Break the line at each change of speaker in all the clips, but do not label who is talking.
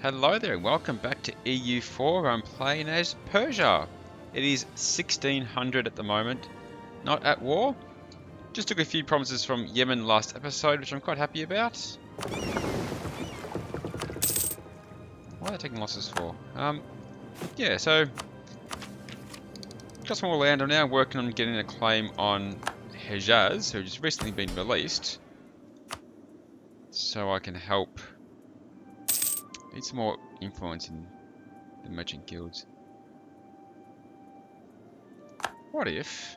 Hello there and welcome back to EU4. I'm playing as Persia. It is 1600 at the moment, not at war. Just took a few promises from Yemen last episode, which I'm quite happy about. What are they taking losses for? Yeah, so got some more land. I'm now working on getting a claim on Hejaz, who's just recently been released, so I can help. Need some more influence in the merchant guilds. What if...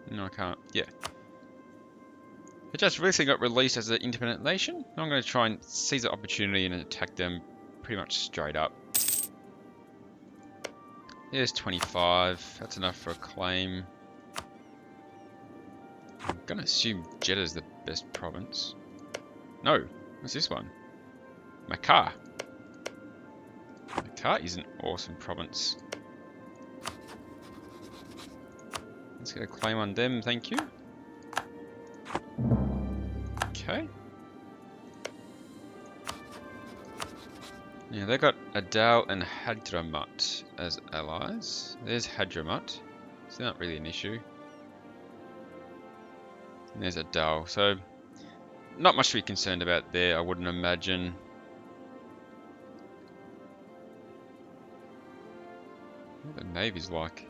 No, I can't. Yeah. It just recently got released as an independent nation. I'm going to try and seize the opportunity and attack them pretty much straight up. There's 25. That's enough for a claim. I'm going to assume Jeddah's the best province. No. What's this one? Makkah. Makkah is an awesome province. Let's get a claim on them, thank you. Okay. Yeah, they got Adal and Hadramaut as allies. There's Hadramaut. It's not really an issue. And there's Adal. So, not much to be concerned about there, I wouldn't imagine. What the navy's like.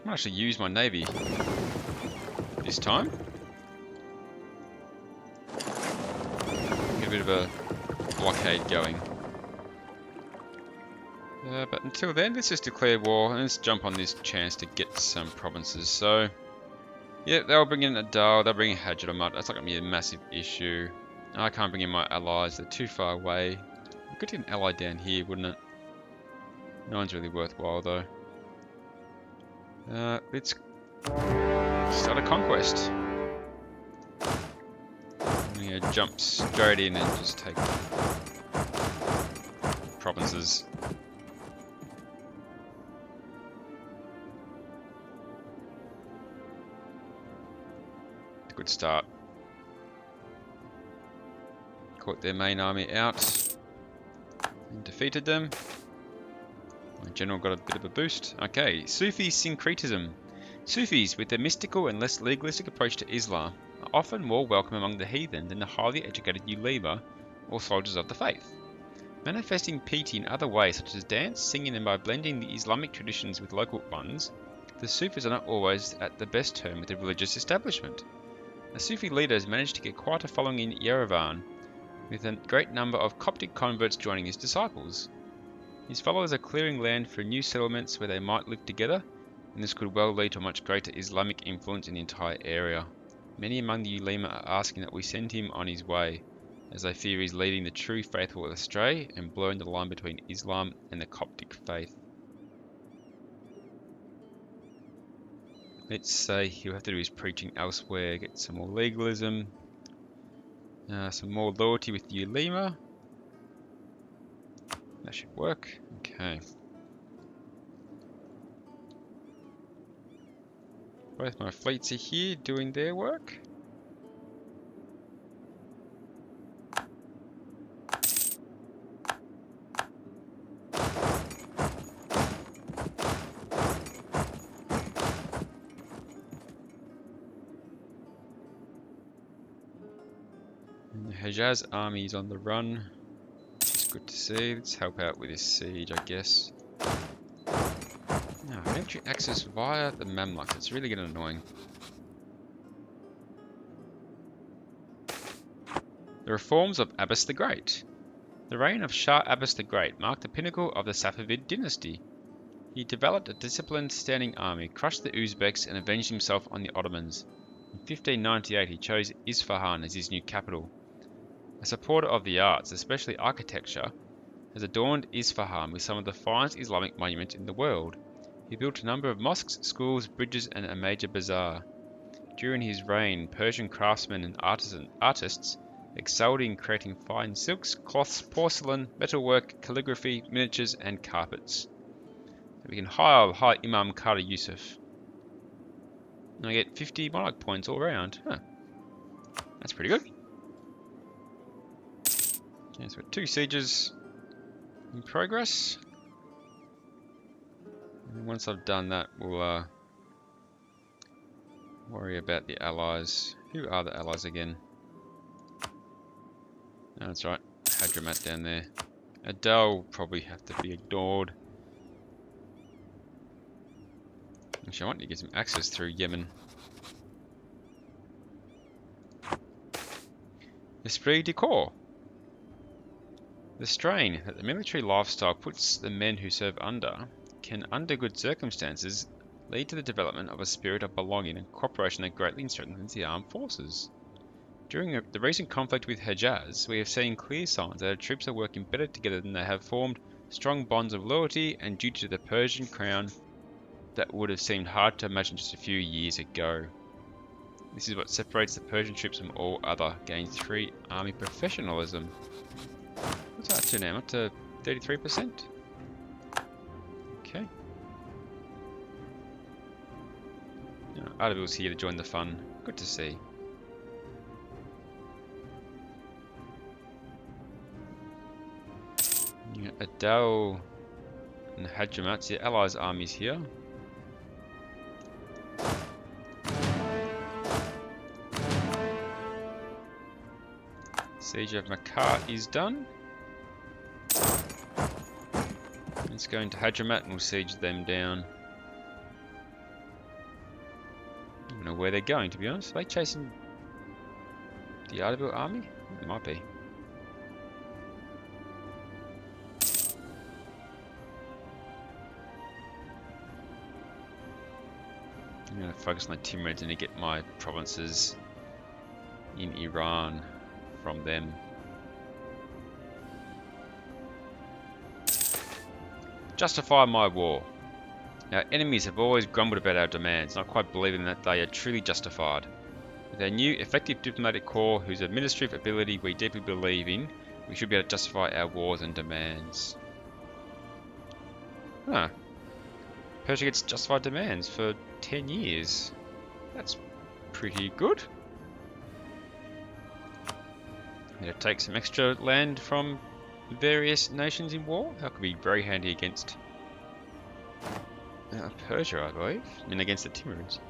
I might actually use my navy this time. Get a bit of a blockade going. But until then, let's just declare war and let's jump on this chance to get some provinces. So, yeah, they'll bring in Adal, they'll bring in Hadramaut. That's not going to be a massive issue. I can't bring in my allies, they're too far away. I could get an ally down here, wouldn't it? No one's really worthwhile though. Let's start a conquest. I'm going to jump straight in and just take provinces. Good start. Caught their main army out and defeated them. My general got a bit of a boost. Okay, Sufi syncretism. Sufis, with their mystical and less legalistic approach to Islam, are often more welcome among the heathen than the highly educated ulema or soldiers of the faith. Manifesting piety in other ways such as dance, singing and by blending the Islamic traditions with local ones, the Sufis are not always at the best term with the religious establishment. A Sufi leader has managed to get quite a following in Yerevan, with a great number of Coptic converts joining his disciples. His followers are clearing land for new settlements where they might live together, and this could well lead to a much greater Islamic influence in the entire area. Many among the ulema are asking that we send him on his way, as they fear he's leading the true faithful astray and blurring the line between Islam and the Coptic faith. Let's say he'll have to do his preaching elsewhere, get some more legalism, some more loyalty with the ulema. That should work. Okay. Both my fleets are here doing their work. And the Hejaz army is on the run. Good to see. Let's help out with this siege, I guess. No, military access via the Mamluks. It's really getting annoying. The reforms of Abbas the Great. The reign of Shah Abbas the Great marked the pinnacle of the Safavid dynasty. He developed a disciplined standing army, crushed the Uzbeks, and avenged himself on the Ottomans. In 1598, he chose Isfahan as his new capital. A supporter of the arts, especially architecture, has adorned Isfahan with some of the finest Islamic monuments in the world. He built a number of mosques, schools, bridges, and a major bazaar. During his reign, Persian craftsmen and artists excelled in creating fine silks, cloths, porcelain, metalwork, calligraphy, miniatures, and carpets. So we can hire Imam Qara Yusuf. And I get 50 monarch points all around. Huh. That's pretty good. Okay, so we've got 2 sieges in progress. And once I've done that, we'll worry about the allies. Who are the allies again? Oh, that's right. Hadramat down there. Adel will probably have to be ignored. Actually, I want to get some access through Yemen. Esprit de corps. The strain that the military lifestyle puts the men who serve under can, under good circumstances, lead to the development of a spirit of belonging and cooperation that greatly strengthens the armed forces. During the recent conflict with Hejaz, we have seen clear signs that our troops are working better together than they have formed strong bonds of loyalty and duty to the Persian crown that would have seemed hard to imagine just a few years ago. This is what separates the Persian troops from all other. Gain 3 army professionalism. What's that to now? Up to 33%? Okay. Ardabil's here to join the fun. Good to see. Adal and Hadramat, the allies' armies here. Siege of Makar is done. Let's go into Hadramat and we'll siege them down. I don't know where they're going, to be honest. Are they chasing the Ardabil army? It might be. I'm going to focus on the Timurids and get my provinces in Iran from them. Justify my war. Our enemies have always grumbled about our demands, not quite believing that they are truly justified. With our new effective diplomatic corps, whose administrative ability we deeply believe in, we should be able to justify our wars and demands. Huh. Persia gets justified demands for 10 years. That's pretty good. I'm gonna take some extra land from various nations in war. That could be very handy against Persia, I believe. I mean, against the Timurids.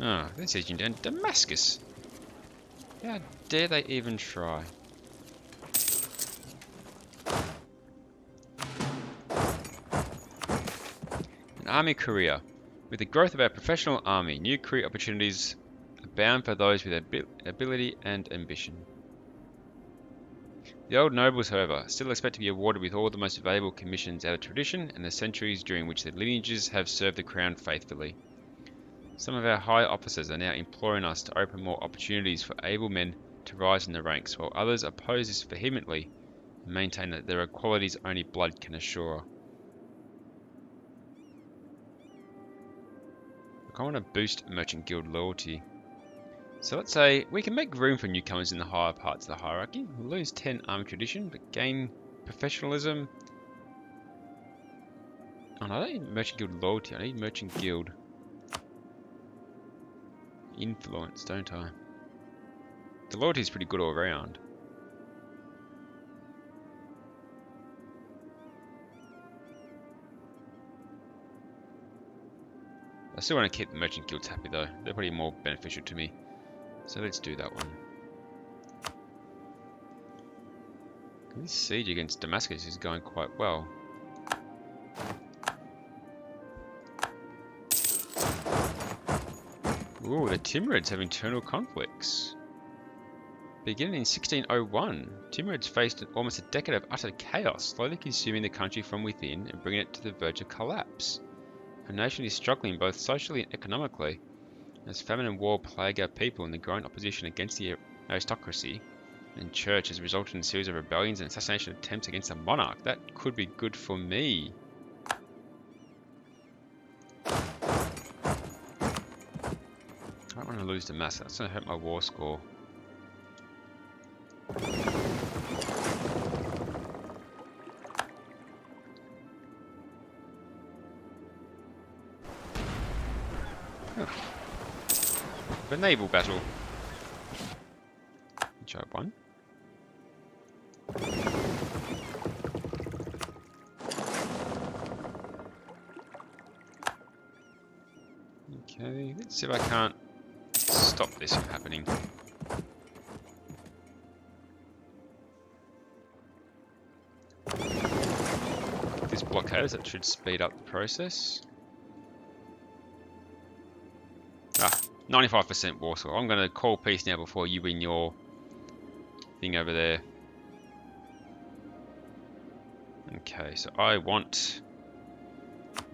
Ah, they're sieging down Damascus. How dare they even try? An army career. With the growth of our professional army, new career opportunities abound for those with ability and ambition. The old nobles, however, still expect to be awarded with all the most valuable commissions out of tradition and the centuries during which their lineages have served the crown faithfully. Some of our high officers are now imploring us to open more opportunities for able men to rise in the ranks, while others oppose this vehemently and maintain that there are qualities only blood can assure. Look, I want to boost Merchant Guild loyalty. So let's say we can make room for newcomers in the higher parts of the hierarchy. We'll lose 10 army tradition, but gain professionalism. Oh no, I don't need Merchant Guild loyalty, I need Merchant Guild influence, don't I? The loyalty is pretty good all around. I still want to keep the merchant guilds happy though. They're probably more beneficial to me. So let's do that one. This siege against Damascus is going quite well. Ooh, the Timurids have internal conflicts. Beginning in 1601, Timurids faced almost a decade of utter chaos, slowly consuming the country from within and bringing it to the verge of collapse. Our nation is struggling both socially and economically, as famine and war plague our people, and the growing opposition against the aristocracy and church has resulted in a series of rebellions and assassination attempts against the monarch. That could be good for me. I don't want to lose Damascus. That's going to hurt my war score. The naval battle. Which I won. Okay, let's see if I can't stop this from happening. This blockades, that should speed up the process. 95% Warsaw. I'm going to call peace now before you win your thing over there. Okay, so I want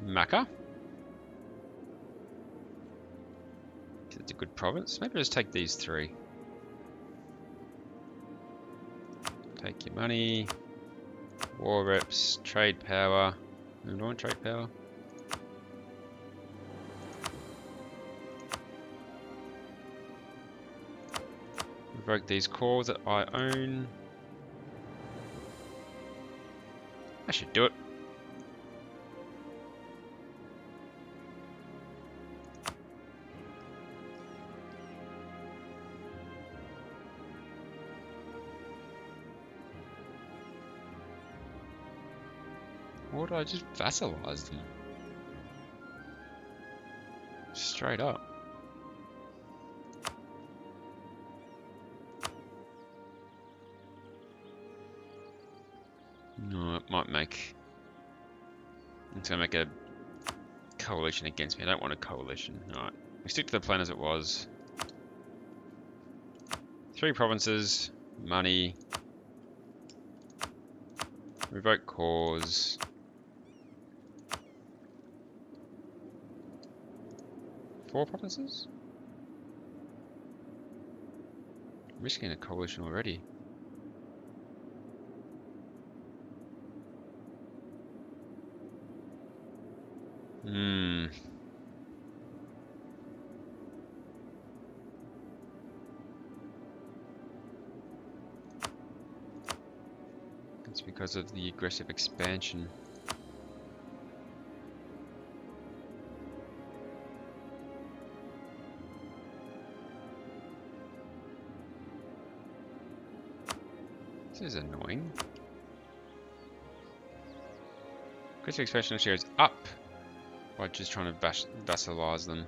Maka. It's a good province. Maybe I'll just take these three. Take your money. War reps, trade power. I don't want trade power. Revoke these cores that I own. I should do it. Or did I just vassalize them? Straight up. No, it might make... It's going to make a coalition against me. I don't want a coalition. Alright, we stick to the plan as it was. 3 provinces, money, revoke cause. Four provinces? I'm risking a coalition already. It's because of the aggressive expansion. This is annoying. Aggressive expansion actually goes up by just trying to vassalize them.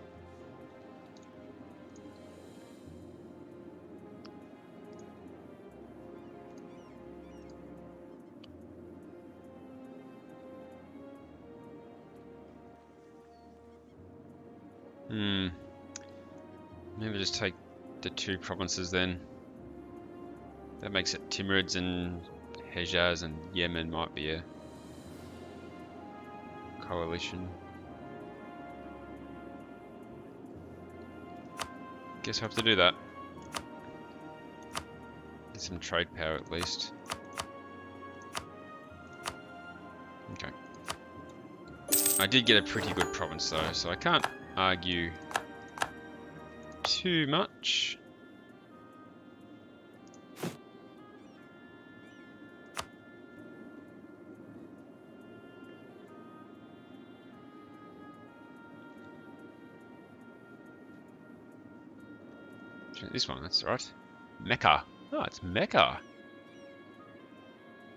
Maybe just take the 2 provinces then. That makes it Timurids and Hejaz and Yemen might be a coalition. Guess I have to do that. Get some trade power at least. Okay. I did get a pretty good province though, so I can't argue too much. This one, that's right. Mecca. Oh, it's Mecca.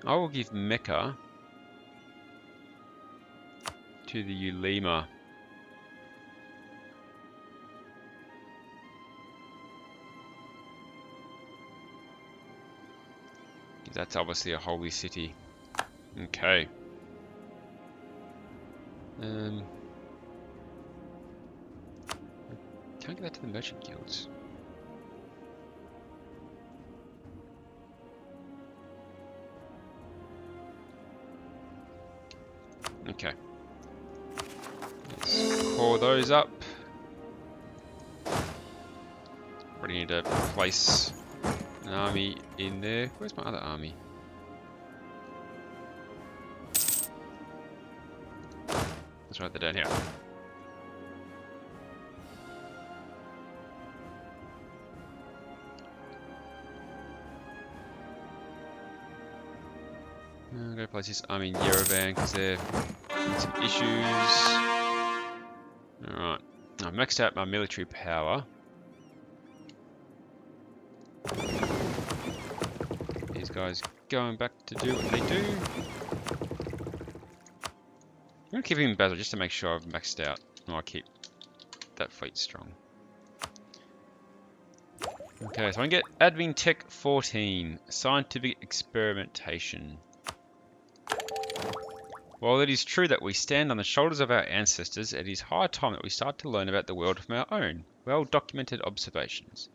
I will give Mecca to the Ulema. That's obviously a holy city. Okay. Can't get that to the merchant guilds. Okay. Let's core those up. Probably need to place an army in there. Where's my other army? Let's write that down here. I'm going to place this army in Yerevan because they're having some issues. Alright. I've maxed out my military power. These guys going back to do what they do. I'm going to keep him in battle just to make sure I've maxed out. And I'll keep that fleet strong. Okay, so I can get Admin Tech 14, Scientific Experimentation. While it is true that we stand on the shoulders of our ancestors, it is high time that we start to learn about the world from our own, well-documented observations.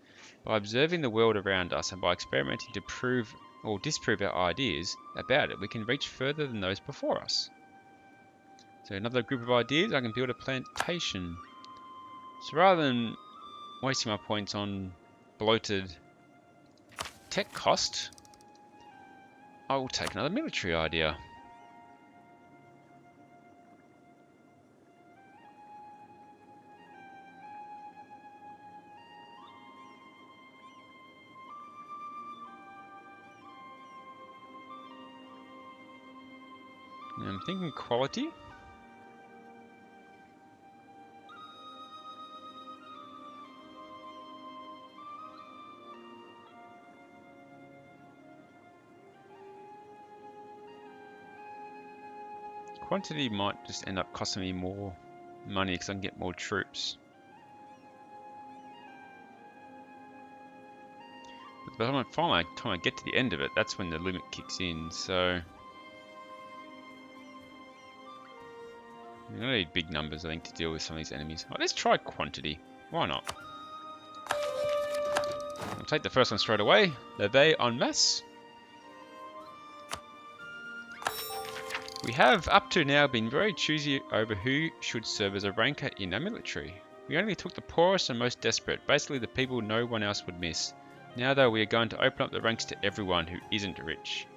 By observing the world around us and by experimenting to prove or disprove our ideas about it, we can reach further than those before us. So another group of ideas, I can build a plantation. So rather than wasting my points on bloated tech cost, I will take another military idea. I'm thinking quality. Quantity might just end up costing me more money because I can get more troops. But by the time I get to the end of it, that's when the limit kicks in, so... I'm gonna need big numbers, I think, to deal with some of these enemies. Oh, let's try quantity. Why not? I'll take the first one straight away. Levée en masse. We have, up to now, been very choosy over who should serve as a ranker in our military. We only took the poorest and most desperate, basically the people no one else would miss. Now though, we are going to open up the ranks to everyone who isn't rich.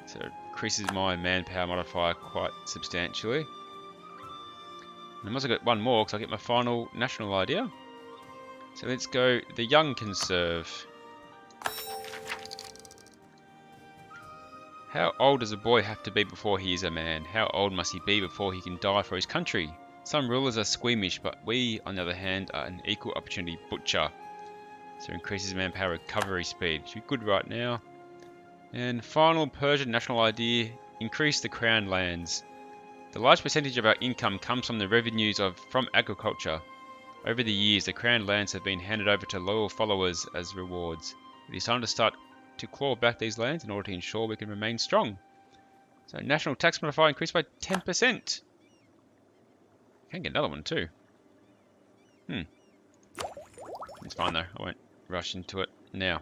So it increases my manpower modifier quite substantially. And I've also got one more because I get my final national idea. So let's go, the young can serve. How old does a boy have to be before he is a man? How old must he be before he can die for his country? Some rulers are squeamish, but we, on the other hand, are an equal opportunity butcher. So increases manpower recovery speed, which is good right now. And final Persian national idea, increase the crown lands. The large percentage of our income comes from the revenues from agriculture. Over the years, the crown lands have been handed over to loyal followers as rewards. It is time to start to claw back these lands in order to ensure we can remain strong. So national tax modifier increased by 10%. Can get another one too. It's fine though, I won't rush into it now.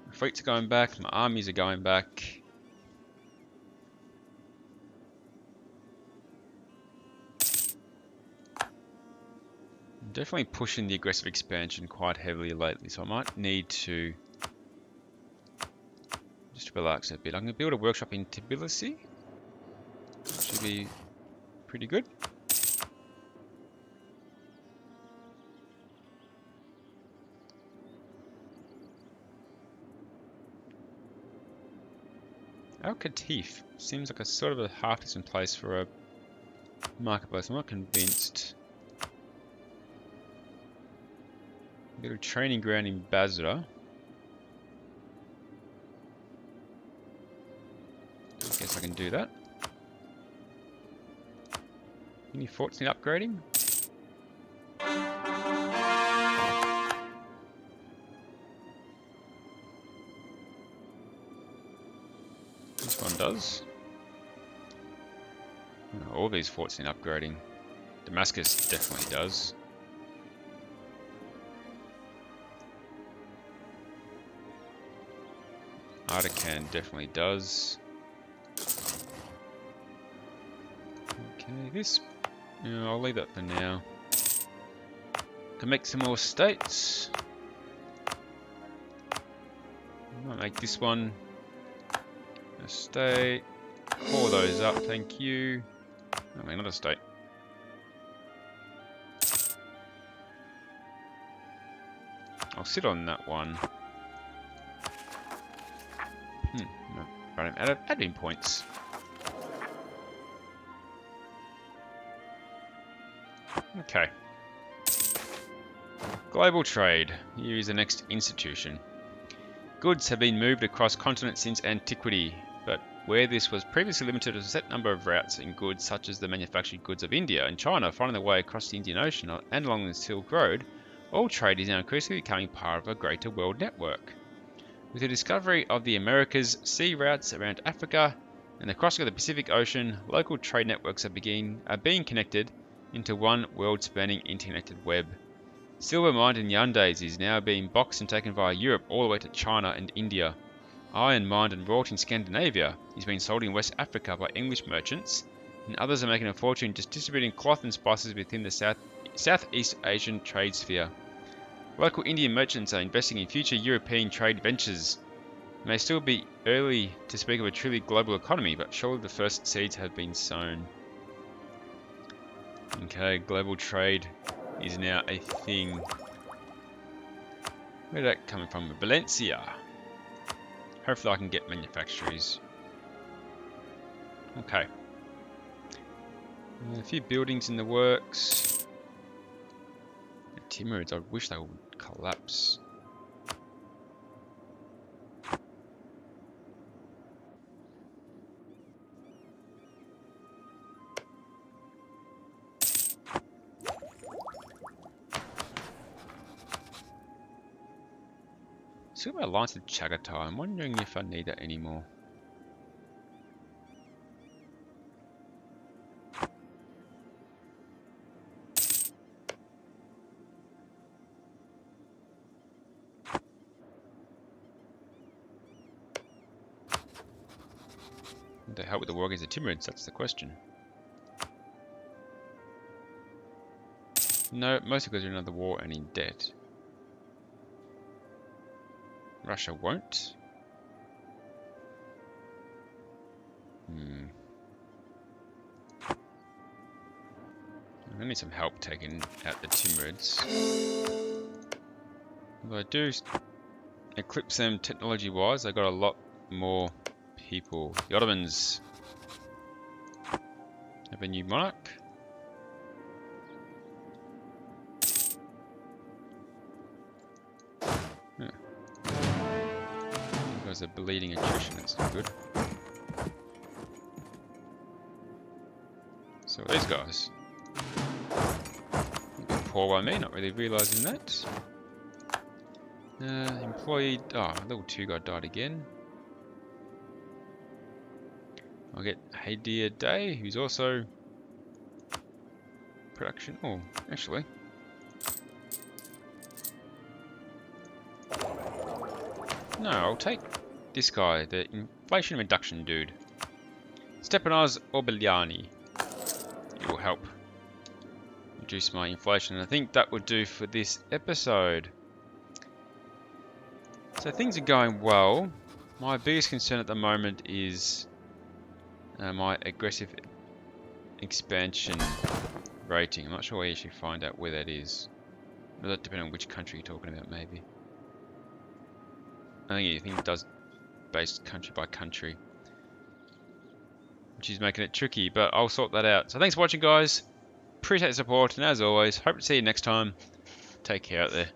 My fleets are going back, my armies are going back. I'm definitely pushing the aggressive expansion quite heavily lately, so I might need to just relax a bit. I'm going to build a workshop in Tbilisi. Should be pretty good. Al-Qatif seems like a sort of a half decent place for a marketplace. I'm not convinced. A bit of training ground in Basra. I guess I can do that. Any forts need upgrading? This one does. Oh, all these forts need upgrading. Damascus definitely does. Artican definitely does. Okay, this... yeah, I'll leave that for now. Can make some more states. Might make this one a state. Pour those up, thank you. I mean, another state. I'll sit on that one. run out of admin points. Okay. Global trade. Here is the next institution. Goods have been moved across continents since antiquity, but where this was previously limited to a set number of routes in goods such as the manufactured goods of India and China finding their way across the Indian Ocean and along the Silk Road, all trade is now increasingly becoming part of a greater world network. With the discovery of the Americas, sea routes around Africa, and the crossing of the Pacific Ocean, local trade networks are being connected into one world-spanning interconnected web. Silver mined in Yandes is now being boxed and taken via Europe all the way to China and India. Iron mined and wrought in Scandinavia is being sold in West Africa by English merchants, and others are making a fortune just distributing cloth and spices within the Southeast Asian trade sphere. Local Indian merchants are investing in future European trade ventures. It may still be early to speak of a truly global economy, but surely the first seeds have been sown. Okay, global trade is now a thing. Where's that coming from? Valencia. Hopefully I can get manufacturers. Okay. A few buildings in the works. The Timurids, I wish they would collapse. Still got alliance with Chagatai. I'm wondering if I need that anymore. To help with the war against the Timurids, that's the question. No, mostly because they're in another war and in debt. Russia won't. I need some help taking out the Timurids. If I do eclipse them technology-wise, I got a lot more people. The Ottomans have a new monarch. Because of bleeding attrition, that's not good. So these guys. A bit poor by me, not really realising that. Employee, level 2 guy died again. I'll get Hadir Day, who's also production. Oh, actually. No, I'll take this guy, the inflation reduction dude. Stepanos Orbeliani. It will help reduce my inflation. And I think that would do for this episode. So things are going well. My biggest concern at the moment is my aggressive expansion rating. I'm not sure where you should find out where that is. Well, that depends on which country you're talking about, maybe. I think it does based country by country, which is making it tricky, but I'll sort that out. So thanks for watching, guys. Appreciate the support, and as always, hope to see you next time. Take care out there.